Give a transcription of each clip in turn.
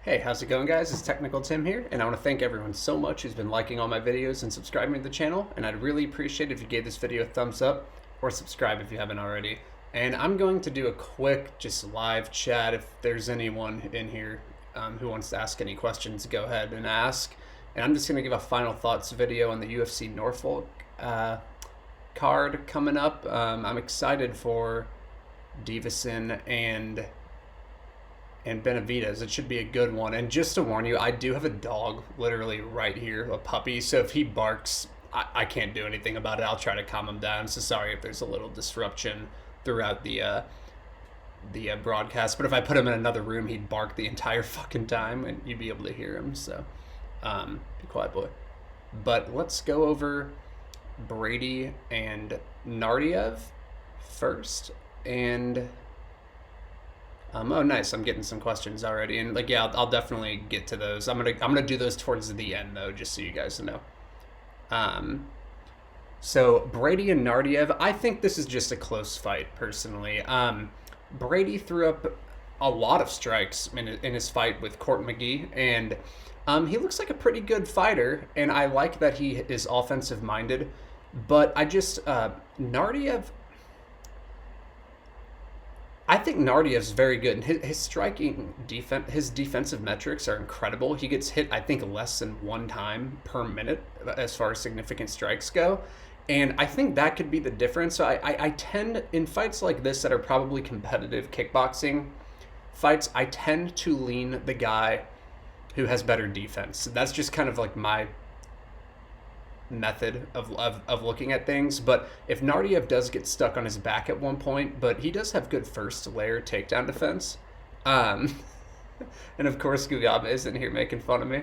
Hey, how's it going, guys? It's Technical Tim here, and I want to thank everyone so much who's been liking all my videos and subscribing to the channel, and I'd really appreciate if you gave this video a thumbs up or subscribe if you haven't already. And I'm going to do a quick, just live chat. If there's anyone in here who wants to ask any questions, go ahead and ask. And I'm just going to give a final thoughts video on the UFC Norfolk card coming up. I'm excited for Davison and Benavidez. It should be a good one. And just to warn you, I do have a dog literally right here, a puppy. So if he barks, I can't do anything about it. I'll try to calm him down. So sorry if there's a little disruption throughout the broadcast. But if I put him in another room, he'd bark the entire fucking time, and you'd be able to hear him. So be quiet, boy. But let's go over Brady and Nardiev first. And oh, nice! I'm getting some questions already, and like, yeah, I'll definitely get to those. I'm gonna do those towards the end, though, just so you guys know. So Brady and Nardiev, I think this is just a close fight, personally. Brady threw up a lot of strikes in his fight with Court McGee, and he looks like a pretty good fighter, and I like that he is offensive minded. But I just Nardiev. I think Nardiev's very good. His striking defense, his defensive metrics are incredible. He gets hit, I think, less than one time per minute as far as significant strikes go. And I think that could be the difference. So I tend, in fights like this that are probably competitive kickboxing fights, I tend to lean the guy who has better defense. That's just kind of like my method of looking at things. But if Nardiev does get stuck on his back at one point, but he does have good first layer takedown defense, and of course Gugaba isn't here making fun of me,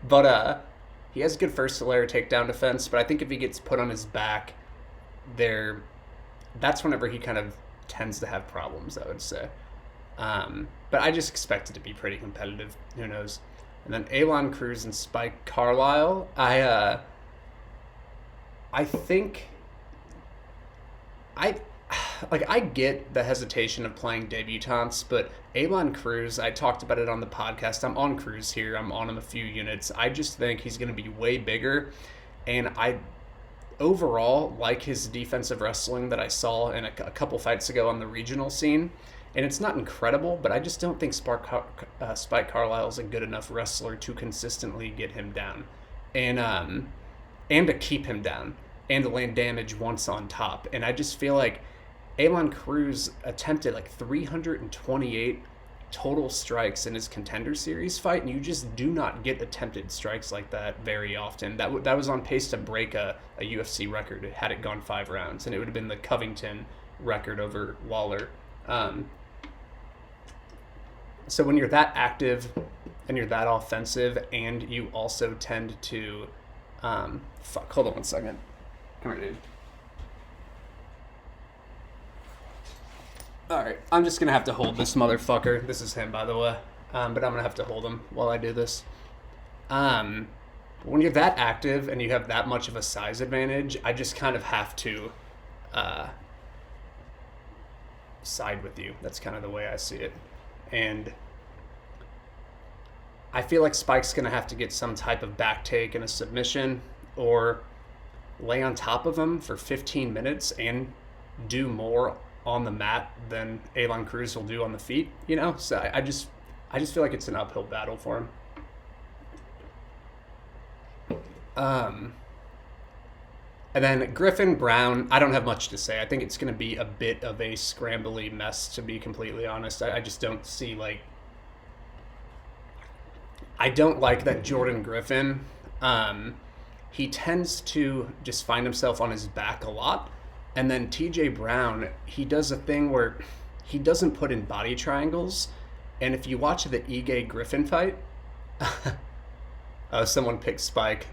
but he has good first layer takedown defense. But I think if he gets put on his back that's whenever he kind of tends to have problems, I would say. But I just expect it to be pretty competitive. Who knows? And then Elon Cruz and Spike Carlisle. I think I get the hesitation of playing debutantes, but Elon Cruz, I talked about it on the podcast. I'm on Cruz here. I'm on him a few units. I just think he's going to be way bigger, and I overall like his defensive wrestling that I saw in a couple fights ago on the regional scene. And it's not incredible, but I just don't think Spike Carlisle is a good enough wrestler to consistently get him down, and to keep him down, and to land damage once on top. And I just feel like Elon Cruz attempted like 328 total strikes in his Contender Series fight, and you just do not get attempted strikes like that very often. That was on pace to break a UFC record had it gone 5 rounds, and it would have been the Covington record over Lawler. So when you're that active and you're that offensive, and you also tend to hold on one second. Come here, dude. Alright, I'm just gonna have to hold this motherfucker. This is him, by the way. But I'm gonna have to hold him while I do this. When you're that active and you have that much of a size advantage, I just kind of have to side with you. That's kind of the way I see it. And I feel like Spike's going to have to get some type of back take and a submission, or lay on top of him for 15 minutes and do more on the mat than Elon Cruz will do on the feet, you know? So I just feel like it's an uphill battle for him. And then Griffin, Brown, I don't have much to say. I think it's going to be a bit of a scrambly mess, to be completely honest. I just don't see, like... I don't like that Jordan Griffin. He tends to just find himself on his back a lot. And then TJ Brown, he does a thing where he doesn't put in body triangles. And if you watch the Ige Griffin fight... Oh, someone picked Spike.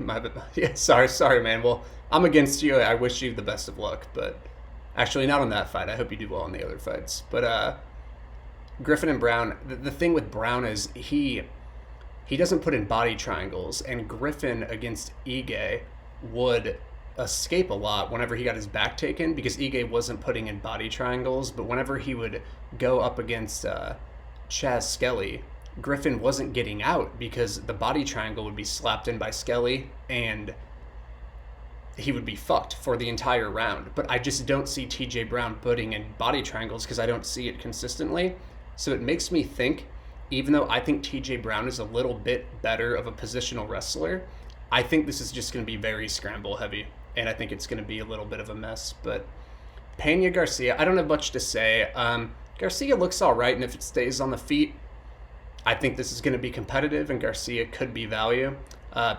Yeah, sorry, man. Well, I'm against you. I wish you the best of luck, but actually not on that fight. I hope you do well on the other fights. But Griffin and Brown, the thing with Brown is he doesn't put in body triangles, and Griffin against Ige would escape a lot whenever he got his back taken, because Ige wasn't putting in body triangles. But whenever he would go up against Chaz Skelly, Griffin wasn't getting out because the body triangle would be slapped in by Skelly and he would be fucked for the entire round. But I just don't see TJ Brown putting in body triangles because I don't see it consistently. So it makes me think, even though I think TJ Brown is a little bit better of a positional wrestler, I think this is just going to be very scramble heavy. And I think it's going to be a little bit of a mess. But Pena Garcia, I don't have much to say. Garcia looks all right, and if it stays on the feet, I think this is going to be competitive, and Garcia could be value.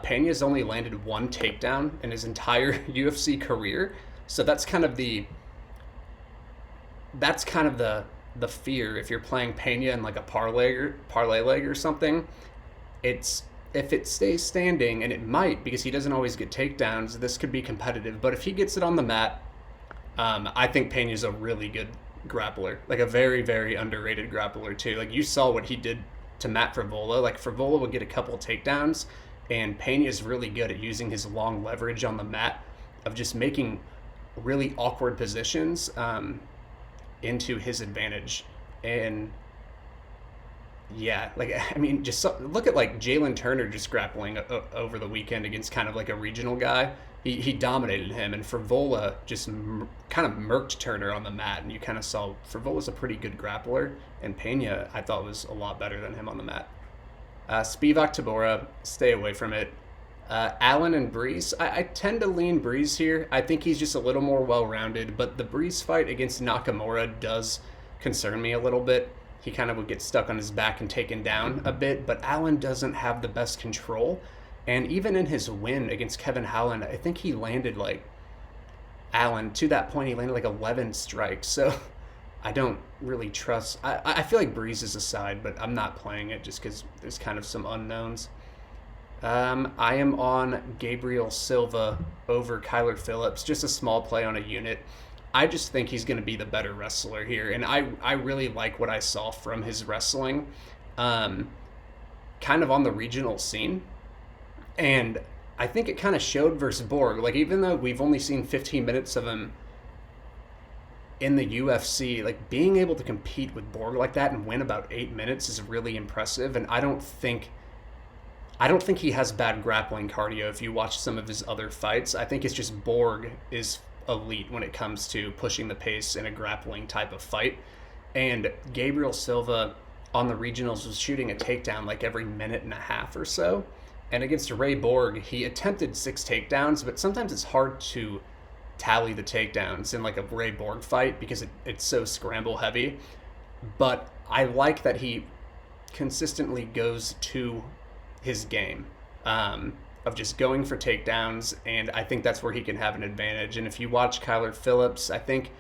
Pena's only landed one takedown in his entire UFC career, so that's kind of the fear if you're playing Pena in like a parlay leg or something. It's if it stays standing, and it might because he doesn't always get takedowns. This could be competitive, but if he gets it on the mat, I think Pena's a really good grappler, like a very, very underrated grappler too. Like you saw what he did to Matt Frevola. Like Frevola would get a couple takedowns, and Pena is really good at using his long leverage on the mat of just making really awkward positions into his advantage. And yeah, like I mean, just look at like Jalen Turner just grappling over the weekend against kind of like a regional guy. He dominated him, and Frevola just kind of murked Turner on the mat, and you kind of saw Frivola's a pretty good grappler, and Pena I thought was a lot better than him on the mat. Spivak Tabora, stay away from it. Allen and Breeze, I tend to lean Breeze here. I think he's just a little more well-rounded, but the Breeze fight against Nakamura does concern me a little bit. He kind of would get stuck on his back and taken down a bit, but Allen doesn't have the best control. And even in his win against Kevin Howland, I think he landed like Allen, to that point, he landed like 11 strikes. So I don't really trust. I feel like Breeze is a side, but I'm not playing it just because there's kind of some unknowns. I am on Gabriel Silva over Kyler Phillips, just a small play on a unit. I just think he's going to be the better wrestler here, and I really like what I saw from his wrestling, kind of on the regional scene. And I think it kind of showed versus Borg. Like, even though we've only seen 15 minutes of him in the UFC, like, being able to compete with Borg like that and win about 8 minutes is really impressive. And I don't think he has bad grappling cardio if you watch some of his other fights. I think it's just Borg is elite when it comes to pushing the pace in a grappling type of fight. And Gabriel Silva on the regionals was shooting a takedown like every minute and a half or so. And against Ray Borg, he attempted 6 takedowns, but sometimes it's hard to tally the takedowns in like a Ray Borg fight because it's so scramble heavy. But I like that he consistently goes to his game of just going for takedowns, and I think that's where he can have an advantage. And if you watch Kyler Phillips, I think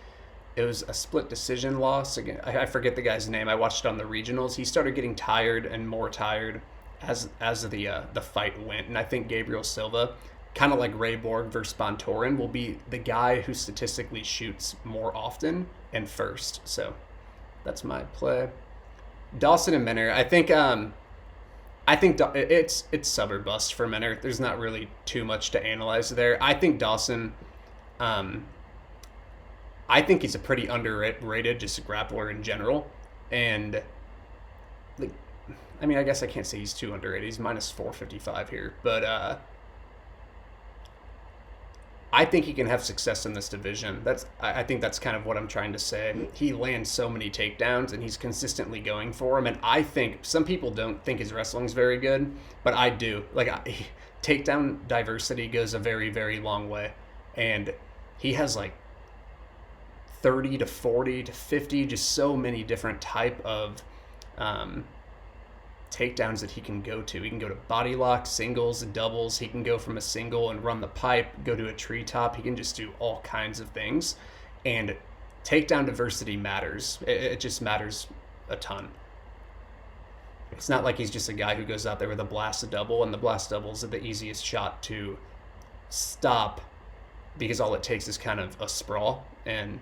it was a split decision loss. Again, I forget the guy's name. I watched it on the regionals. He started getting tired and more tired as the fight went. And I think Gabriel Silva, kind of like Ray Borg versus Bontorin, will be the guy who statistically shoots more often and first. So that's my play. Dawson and Minner, I think it's sub or bust for Minner. There's not really too much to analyze there. I think Dawson, I think he's a pretty underrated just grappler in general. And like, I mean, I guess I can't say he's too underrated. He's minus 455 here. But I think he can have success in this division. I think that's kind of what I'm trying to say. He lands so many takedowns, and he's consistently going for them. And I think some people don't think his wrestling's very good, but I do. Like, takedown diversity goes a very, very long way. And he has like 30 to 40 to 50, just so many different type of takedowns that he can go to. He can go to body lock, singles, doubles. He can go from a single and run the pipe, go to a treetop. He can just do all kinds of things. And takedown diversity matters. It just matters a ton. It's not like he's just a guy who goes out there with a blast double, and the blast doubles are the easiest shot to stop because all it takes is kind of a sprawl. And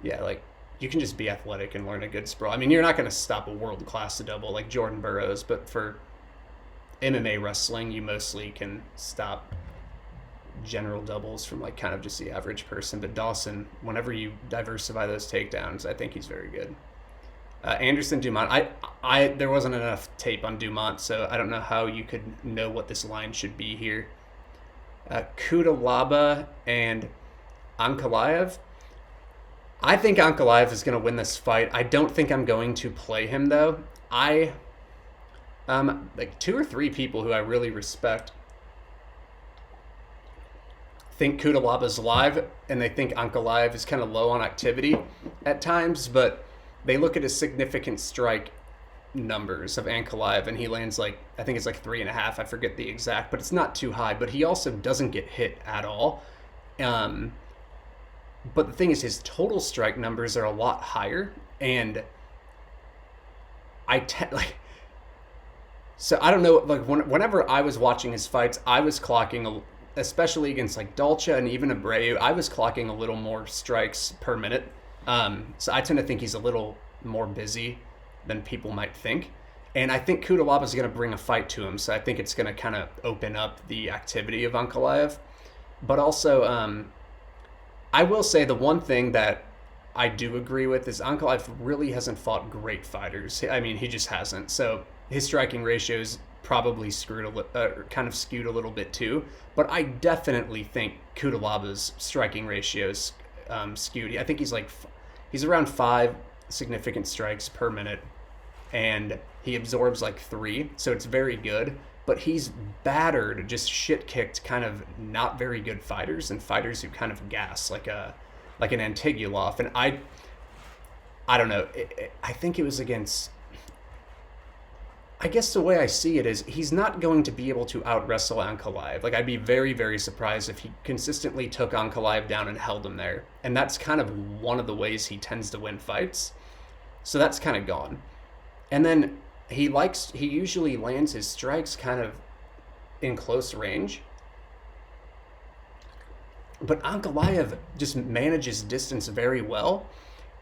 yeah, like, you can just be athletic and learn a good sprawl. I mean, you're not going to stop a world-class double like Jordan Burroughs, but for MMA wrestling, you mostly can stop general doubles from like kind of just the average person. But Dawson, whenever you diversify those takedowns, I think he's very good. Anderson Dumont. I there wasn't enough tape on Dumont, so I don't know how you could know what this line should be here. Kudalaba and Ankalaev. I think Ankalaev is going to win this fight. I don't think I'm going to play him though. I like 2 or 3 people who I really respect think Kudalaba's live, and they think Ankalaev is kind of low on activity at times, but they look at his significant strike numbers of Ankalaev, and he lands like, I think it's like 3.5. I forget the exact, but it's not too high. But he also doesn't get hit at all. But the thing is, his total strike numbers are a lot higher, and so I don't know. Like whenever I was watching his fights, I was clocking, especially against like Dolce and even Abreu, I was clocking a little more strikes per minute. So I tend to think he's a little more busy than people might think. And I think Kudalaba is going to bring a fight to him. So I think it's going to kind of open up the activity of Ankalaev. But also, I will say the one thing that I do agree with is Ankalaev really hasn't fought great fighters. I mean, he just hasn't. So his striking ratio is probably kind of skewed a little bit too. But I definitely think Kudalaba's striking ratio is skewed. I think he's around 5 significant strikes per minute, and he absorbs like 3, so it's very good. But he's battered, just shit kicked, kind of not very good fighters and fighters who kind of gas, like an Antigulov. And I don't know. I think it was against. I guess the way I see it is he's not going to be able to out-wrestle Ankalaev. Like, I'd be very, very surprised if he consistently took Ankalaev down and held him there. And that's kind of one of the ways he tends to win fights. So that's kind of gone. And then he usually lands his strikes kind of in close range. But Ankalaev just manages distance very well.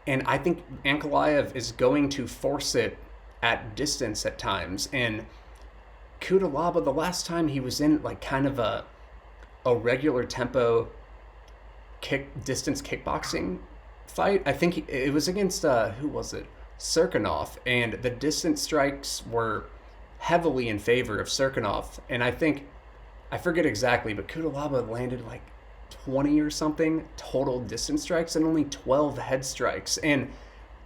And I think Ankalaev is going to force it at distance at times. And Kudalaba, the last time he was in like kind of a regular tempo distance kickboxing fight, I think it was against who was it? Serkinov, and the distance strikes were heavily in favor of Serkinov. And I forget exactly, but Kudalaba landed like 20 or something total distance strikes and only 12 head strikes. And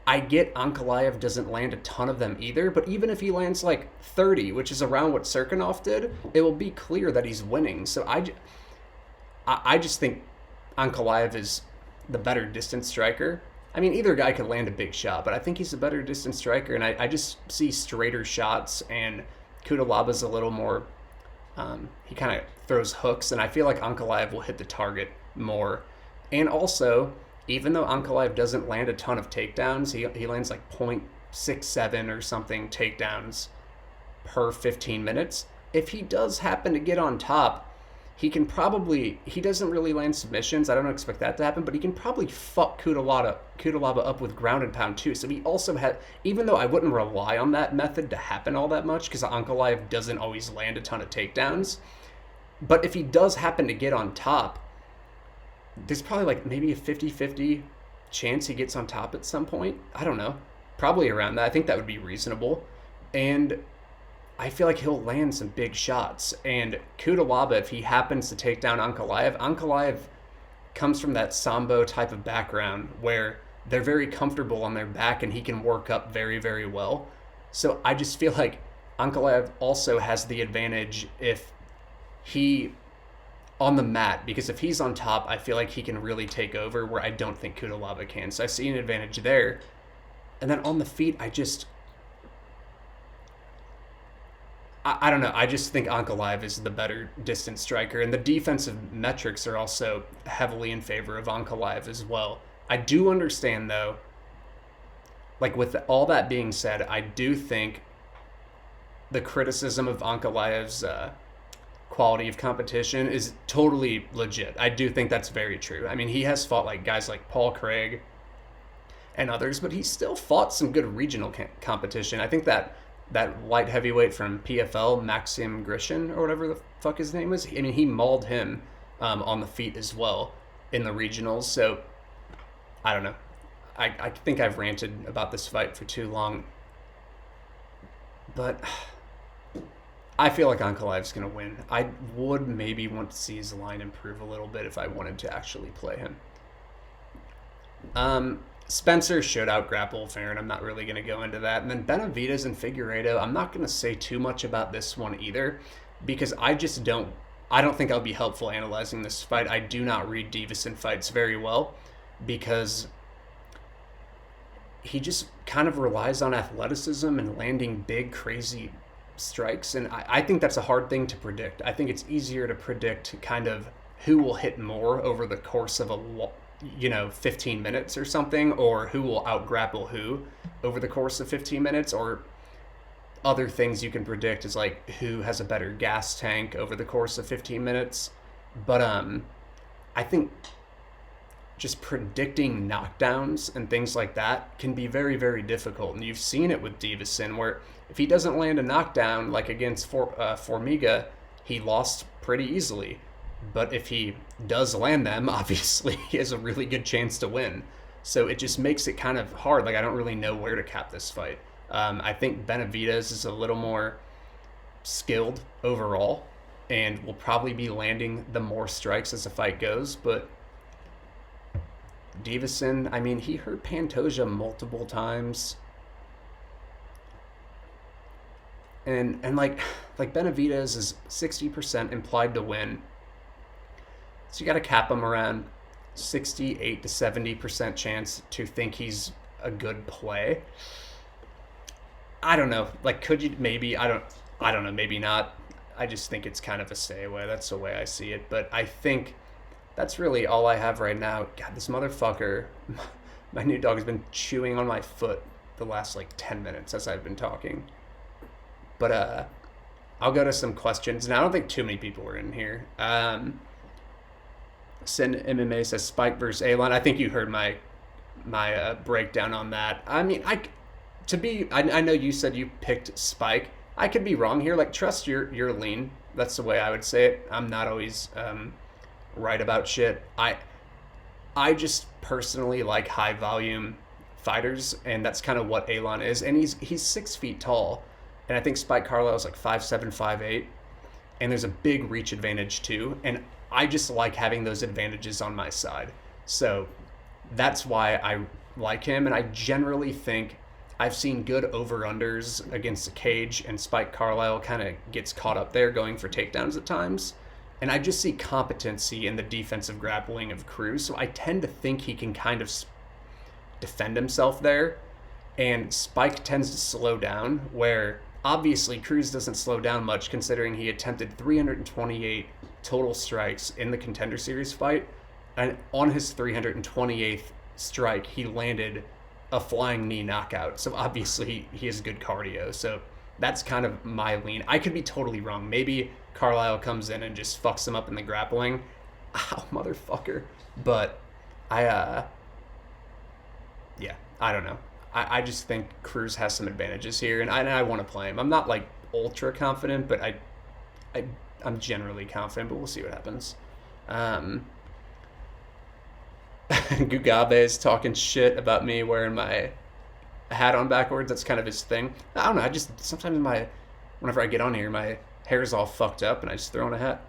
I get Ankalaev doesn't land a ton of them either, but even if he lands like 30, which is around what Serkinov did, it will be clear that he's winning. So I just think Ankalaev is the better distance striker. I mean, either guy could land a big shot, but I think he's a better distance striker, and I just see straighter shots, and Kudalaba's a little more, he kind of throws hooks, and I feel like Ankalaev will hit the target more. And also, even though Ankalaev doesn't land a ton of takedowns, he lands like 0.67 or something takedowns per 15 minutes. If he does happen to get on top, he doesn't really land submissions. I don't expect that to happen, but he can probably fuck Kudalaba up with ground and pound too. So he also had, even though I wouldn't rely on that method to happen all that much, because Ankalaev doesn't always land a ton of takedowns, but if he does happen to get on top, there's probably like maybe a 50-50 chance he gets on top at some point. I don't know. Probably around that. I think that would be reasonable. And I feel like he'll land some big shots. And Kudalaba, if he happens to take down Ankalaev comes from that Sambo type of background where they're very comfortable on their back and he can work up very, very well. So I just feel like Ankalaev also has the advantage if he on the mat, because if he's on top, I feel like he can really take over where I don't think Kudalaba can. So I see an advantage there. And then on the feet, I don't know. I just think Ankalaev is the better distance striker. And the defensive metrics are also heavily in favor of Ankalaev as well. I do understand, though, like with all that being said, I do think the criticism of Ankalaev's quality of competition is totally legit. I do think that's very true. I mean, he has fought like guys like Paul Craig and others, but he still fought some good regional competition. I think that light heavyweight from PFL, Maxim Grishin, or whatever the fuck his name is, I mean, he mauled him on the feet as well in the regionals. So I don't know. I think I've ranted about this fight for too long, but I feel like Ankalaev's going to win. I would maybe want to see his line improve a little bit if I wanted to actually play him. Spencer should out grapple Farron. I'm not really going to go into that. And then Benavidez and Figueiredo, I'm not going to say too much about this one either, because I don't think I'll be helpful analyzing this fight. I do not read Davison fights very well because he just kind of relies on athleticism and landing big, crazy strikes. And I think that's a hard thing to predict. I think it's easier to predict kind of who will hit more over the course of 15 minutes or something, or who will out grapple who over the course of 15 minutes, or other things you can predict is like who has a better gas tank over the course of 15 minutes. But I think just predicting knockdowns and things like that can be very, very difficult. And you've seen it with Davison, where if he doesn't land a knockdown like against Formiga, he lost pretty easily. But if he does land them, obviously he has a really good chance to win. So it just makes it kind of hard. Like, I don't really know where to cap this fight. I think Benavidez is a little more skilled overall and will probably be landing the more strikes as the fight goes. But Davison, I mean, he hurt Pantoja multiple times. And like Benavidez is 60% implied to win. So you got to cap him around 68 to 70% chance to think he's a good play. I don't know. Like, could you maybe? I don't know. Maybe not. I just think it's kind of a stay away. That's the way I see it. But I think that's really all I have right now. God, this motherfucker, my new dog has been chewing on my foot the last like 10 minutes as I've been talking. But I'll go to some questions. And I don't think too many people were in here. Sin MMA says Spike versus Alon. I think you heard my breakdown on that. I mean, I know you said you picked Spike. I could be wrong here. Like, trust your lean. That's the way I would say it. I'm not always right about shit. I just personally like high volume fighters, and that's kind of what Alon is. And he's 6 feet tall, and I think Spike Carlisle's like 5'7", 5'8", and there's a big reach advantage too. And I just like having those advantages on my side. So that's why I like him. And I generally think I've seen good over-unders against the cage, and Spike Carlisle kind of gets caught up there going for takedowns at times. And I just see competency in the defensive grappling of Cruz. So I tend to think he can kind of defend himself there. And Spike tends to slow down, where obviously Cruz doesn't slow down much considering he attempted 328 total strikes in the Contender Series fight, and on his 328th strike he landed a flying knee knockout. So obviously he has good cardio. So that's kind of my lean. I could be totally wrong. Maybe Carlisle comes in and just fucks him up in the grappling. Ow, motherfucker. But I don't know. I just think Cruz has some advantages here, and I want to play him. I'm not like ultra confident, but I'm generally confident, but we'll see what happens. Gugabe is talking shit about me wearing my hat on backwards. That's kind of his thing. I don't know. I just sometimes whenever I get on here, my hair's all fucked up, and I just throw on a hat.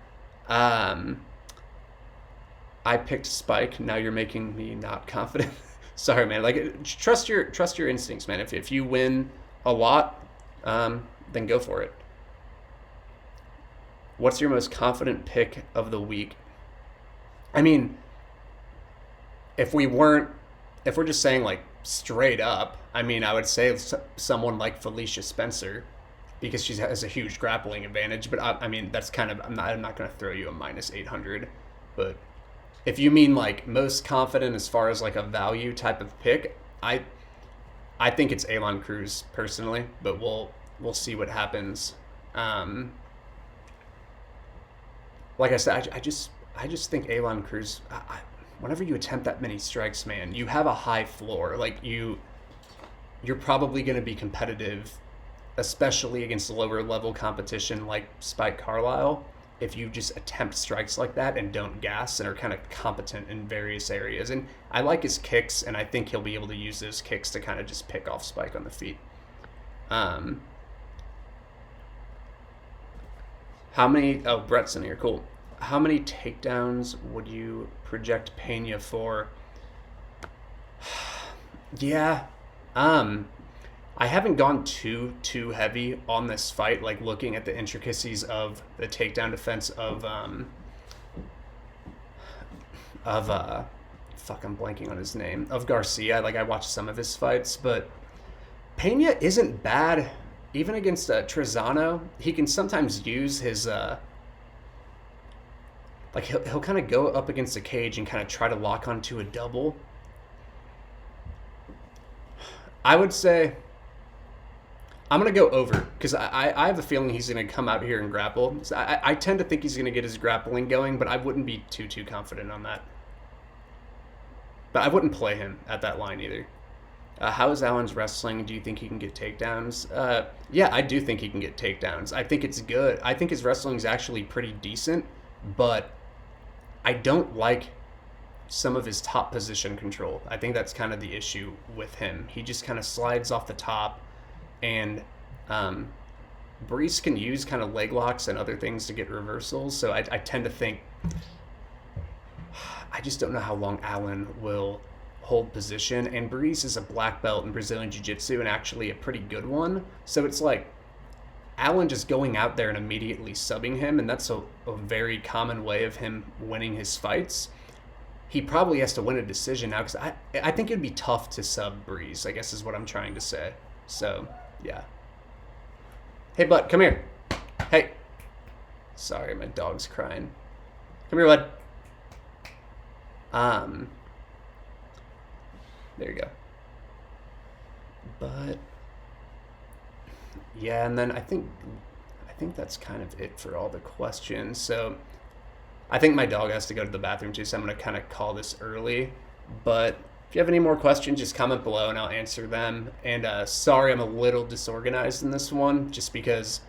I picked Spike. Now you're making me not confident. Sorry, man. Like, trust your instincts, man. If you win a lot, then go for it. What's your most confident pick of the week? I mean, if we're just saying like straight up, I mean, I would say someone like Felicia Spencer, because she has a huge grappling advantage. But I mean, that's kind of, I'm not going to throw you a minus 800. But if you mean like most confident as far as like a value type of pick, I think it's Alon Cruz personally. But we'll see what happens. Like I said, I just think Alon Cruz, whenever you attempt that many strikes, man, you have a high floor. Like, you're probably going to be competitive, especially against lower level competition like Spike Carlisle. if you just attempt strikes like that and don't gas and are kind of competent in various areas. And I like his kicks, and I think he'll be able to use those kicks to kind of just pick off Spike on the feet. How many... Oh, Brett's in here. Cool. How many takedowns would you project Pena for? Yeah. I haven't gone too heavy on this fight, like looking at the intricacies of the takedown defense of fuck, I'm blanking on his name, of Garcia. Like, I watched some of his fights, but Pena isn't bad. Even against Trezano, he can sometimes use his like he'll kind of go up against a cage and kind of try to lock onto a double. I would say I'm going to go over, because I have a feeling he's going to come out here and grapple. So I tend to think he's going to get his grappling going, but I wouldn't be too confident on that. But I wouldn't play him at that line either. How is Allen's wrestling? Do you think he can get takedowns? Yeah, I do think he can get takedowns. I think it's good. I think his wrestling is actually pretty decent, but I don't like some of his top position control. I think that's kind of the issue with him. He just kind of slides off the top, and Brees can use kind of leg locks and other things to get reversals. So I tend to think, I just don't know how long Allen will hold position. And Brees is a black belt in Brazilian Jiu-Jitsu, and actually a pretty good one. So it's like Allen just going out there and immediately subbing him, and that's a very common way of him winning his fights. He probably has to win a decision now, because I think it'd be tough to sub Brees, I guess is what I'm trying to say. So, yeah. Hey, bud, come here. Hey. Sorry, my dog's crying. Come here, bud. There you go. But yeah, and then I think that's kind of it for all the questions. So I think my dog has to go to the bathroom too, so I'm going to kind of call this early. But if you have any more questions, just comment below and I'll answer them. And sorry I'm a little disorganized in this one, just because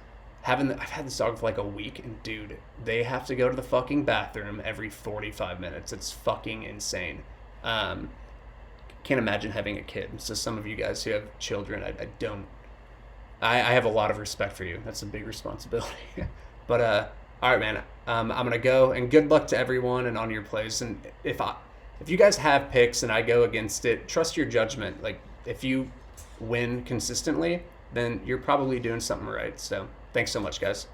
I've had this dog for like a week, and dude, they have to go to the fucking bathroom every 45 minutes. It's fucking insane. Can't imagine having a kid. So some of you guys who have children, I have a lot of respect for you. That's a big responsibility. But all right, man. I'm gonna go, and good luck to everyone and on your plays. And if you guys have picks and I go against it, trust your judgment. Like, if you win consistently, then you're probably doing something right. So thanks so much, guys.